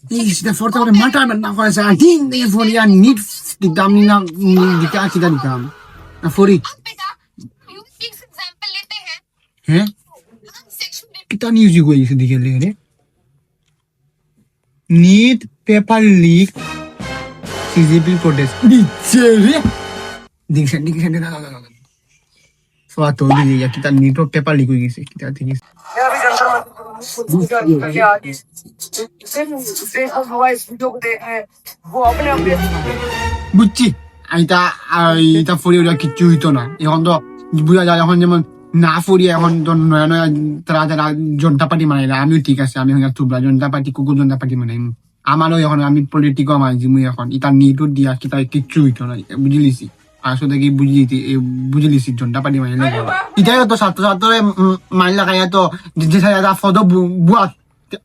Ist der Vorteil der Mata mit nach was din die von ja nicht die Damen die Kaki da kam. Na fori. हैं कितना news हुआ ये दिखे ले रे NEET paper leak CGP protest नीचे रे दिखे ना स्वाद तो भी या कितना नीट पेपर लीक हुई से कितना थी বুঝছি এটা ফরি ওরা কিচ্ছু হইতো না এখন তো বুঝা যায় এখন যেমন না ফুরিয়ে এখন তো নয়া নয়া তারা যারা জনতা পার্টি মানাইলা আমিও ঠিক আছে আমি এখন তুবলা জনতা পার্টি কুকুর জনতা পার্টি মানাই আমারও এখন আমি পলিটিকও মানছি মুই এখন এটা নিটুর দিয়া কিতা কিচ্ছু হইতো না বুঝলিছি আসলে কি বুঝলিছি জনতা পার্টি মানিলে এটাই তো ছাত্র ছাত্রে মাইলা খাইয়া তো যে ফদ বুয়াত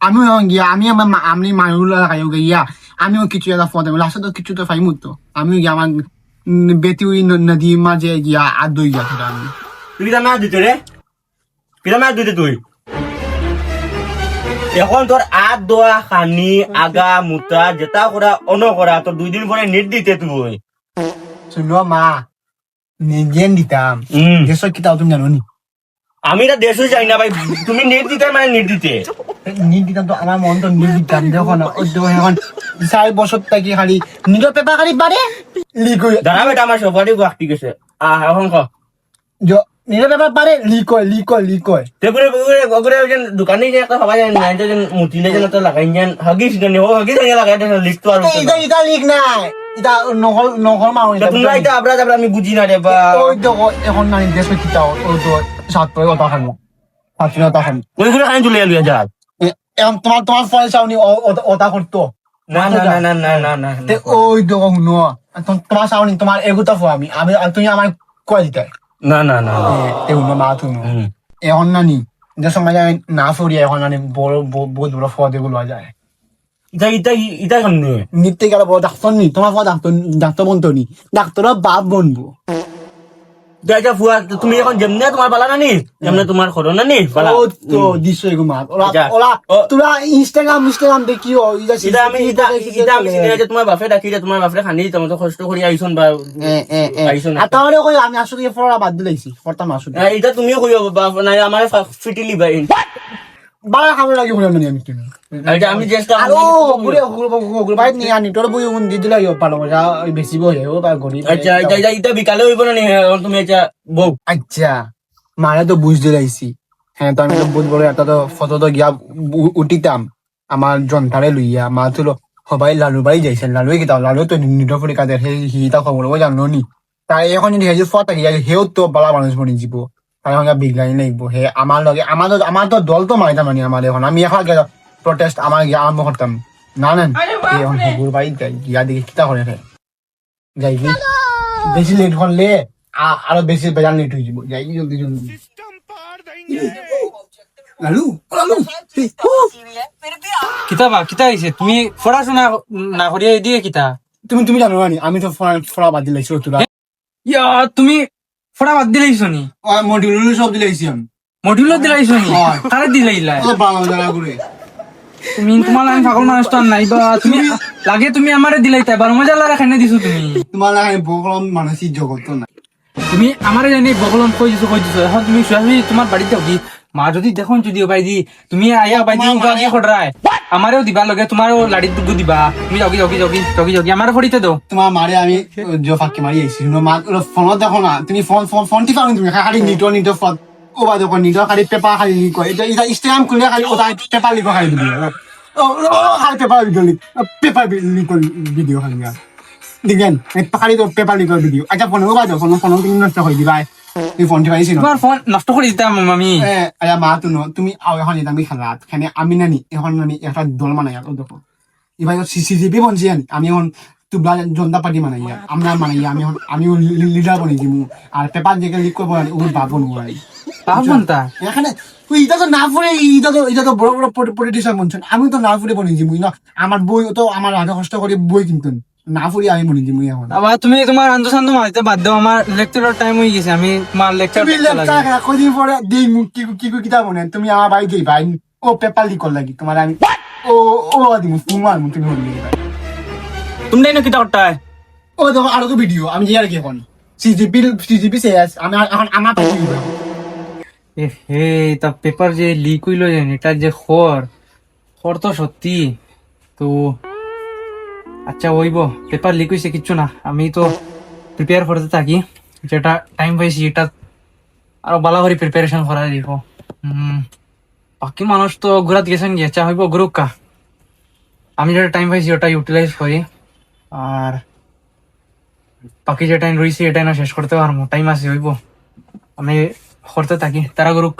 আমিও গিয়া আমি মানুষ লাগাইও গিয়া আমিও কিছু একটা ফদ লাস্টে তো কিছু তো ফাইমুত তো আমিও গিয়া আমার বেটি ওই নদীর মাঝে গিয়া আর দই গিয়া আমি তুই কিটা মাছ দিতে রে কিটা মাছ দিতে তুই এখন তোর আত দোয়া খানি আগা মুতা যেটা করা অন করা তোর 2 দিন পরে নেট দিতে তুই শুনো মা নিজে দিতাম দেশ কিতাও তুমি জানো নি আমি এটা দেশে যাই না ভাই তুমি নেট দিতে মানে নেট দিতে নিট দিতাম তো আমার মন তো নিট দিতাম দেখুন এখন 4 বছর থেকে খালি নিজের পেপার খালি বাড়ে লিক হয়ে দাঁড়া বেটা আমার সবারই গাক্তি গেছে এখন ক নিজের পেপার বাড়ে লিক হয় তেগুরে গগরে যেন দোকানে যে একটা সবাই জানেন না যেন মুতিলে যেন তো লাগাই যেন হাগিস যেন ও হাগিস যেন লাগাই দেন লিক তো আর এটা লিক নাই এটা নহল মাউ তোমরা এটা আবরা যাবরা আমি বুঝি না রে বা ওই তো এখন না দেশ কিতাও ওই তো ছাত্র ওটা খানো ছাত্র ওটা খানো ওইগুলো খাই চলে এলো যা এখন তোমার ফল চাওনি ওটা করতো না না না না না না তে ওই তো শুনো তোমার চাওনি তোমার এগুতা ফো আমি তুমি আমার কয় দিতে না না না এগুলো মা তুমি এখন না নি যে সময় না ফুরিয়ে এখন মানে বড় বহুত বড় ফদ এগুলো যায় এটা কেমনে নিতে গেলে বড় ডাক্তার নি তোমার ফদ ডাক্তার বনতো নি ডাক্তারের বাপ বনবো দেখা ফুয়া তুমি এখন যেমনে তোমার পালা নানি যেমনে তোমার খরো নানি পালা ও তো দিছো এগো মা ওলা তোরা ইনস্টাগ্রাম দেখিও এটা আমি তোমার বাপে ডাকি তোমার বাপে খানি দিতাম তো কষ্ট করি আইছন বা আইছন আর তাহলে কই আমি আসলে ফরা বাদ দিলাইছি ফরতা মাসু এটা তুমিও কইও বাপ নাই আমার ফিটিলি ভাই বালা খাবার লাগি হলো না আমি তুমি এটা আমি চেষ্টা আরো গুড়ে ভাই নি আনি তোর বই উন দিদিলা ইও পালো যা বেশি বই ও বা গরি আচ্ছা এটা বিকালে হইব না নি তুমি এটা বউ আচ্ছা মারা তো বুঝ দিলাইছি হ্যাঁ তো আমি তো বহুত বড় একটা তো ফটো তো গিয়া উঠিতাম আমার জন্তারে লইয়া মা তো সবাই লালু বাড়ি যাইছেন লালু কি তাও লালু তো নিরফরি কাদের হিটা খবর ও জানো নি তাই এখন যদি হেজি ফটো গিয়া হেও তো বালা মানুষ বনি যাব তাই এখন বিগলাই লাগবো হে আমার তো দল তো মারিতাম মানে আমার এখন আমি এখন প্রটেস্ট আমার গিয়া আরম্ভ করতাম না এখন হগুর বাড়ি গিয়া দিকে কিতা করে যাই বেশি লেট করলে আরো বেশি বেজান লেট হয়ে যাবো যাই জলদি লালু কিতা হইছে তুমি পড়াশোনা না করিয়া এদিকে কিতা তুমি জানো না আমি তো ফড়া বাদ দিলাইছি তোরা ইয়া তুমি পড়া বাদ দিলাইছ নি মডিউল সব দিলাইছি আমি মডিউল দিলাইছ নি কারে দিলাইলা তুমি তোমার আমি পাগল মানুষ তো নাই বা তুমি লাগে তুমি আমারে দিলাইতা বার মজা লাগা খানে দিছো তুমি তোমার বগলম মানসিক জগত না তুমি আমারে জানি বগলম কই দিছো এখন তুমি শুয়াবি তোমার বাড়িতে যাও কি মা যদি দেখুন যদিও ভাই দি তুমি আয়া ভাই দি উগানি খড়রায় আমারেও দিবা লগে তোমারও লাড়ি দুগু দিবা তুমি যোগি আমারে ফড়িতে দাও তোমার মারে আমি যে ফাঁকি মারি আইছি মা ফোন দেখো না তুমি ফোন টি পাও তুমি খালি নিটো ফোন ও বা দেখো নিটো খালি পেপার খালি লিক হয় এটা ইনস্টাগ্রাম খুলে খালি ওটা পেপার লিক খালি দিবি খালি পেপার লিক ভিডিও খালি দিবেন খালি তো পেপার লিক ভিডিও আচ্ছা ফোন ও বা দেখো ফোন তুমি নষ্ট করে দিবা এই ফোনটি পাইছি না তোমার ফোন নষ্ট করে দিতাম আমি আয়া মা তুমি এখন আমি খেলা খানে আমি নানি এখন নানি একটা দল মানাই ও দেখো এবার সিসিটিভি বনছি আমি এখন তুবলা জনতা পার্টি মানাইয়া আমরা মানাইয়া আমি লিডার বনি দিমু আর পেপার যেটা লিক করবো ওর বাপ বনবো বাবনতা এখানে এটা তো না ফুরে এটা তো বড় বড় পলিটিশিয়ান বলছেন আমি তো না ফুরে বনি দিমু না আমার বই তো আমার আগে কষ্ট করে বই কিনতেন না ফুরি আমি বনি দিমু এখন আবার তুমি তোমার আন্দোলন মারতে বাদ দাও আমার লেকচারের টাইম হয়ে গেছে আমি তোমার লেকচার কদিন পরে দেই মুখ কি কিতাব মনে তুমি আমার বাড়ি গই ভাই ও পেপার লিক কর লাগি তোমার আমি ও ও দিমু তোমার মুখ তুমি হলি তুমি না কিতা করতে হয় ও দেখো আরো তো ভিডিও আমি যে আর কি এখন সিজিপি শেষ আমি এখন আমার পাশে দিব এ হে তা পেপার যে লিক হইলো যে এটার যে খর তো সত্যি তো আচ্ছা ওইব পেপার লিক হয়েছে কিচ্ছু না আমি তো প্রিপেয়ার করতে থাকি যেটা টাইম পাইছি এটা আরো ভালো করে প্রিপারেশন করা দিব বাকি মানুষ তো ঘুরাত গেছেন গিয়ে চা হইব ঘুরুক আমি যেটা টাইম পাইছি ওটা ইউটিলাইজ করি আর বাকি যে টাইম রয়েছে এটা না শেষ করতে পারবো টাইম আছে হইব আমি করতে থাকি তারা ঘুরুক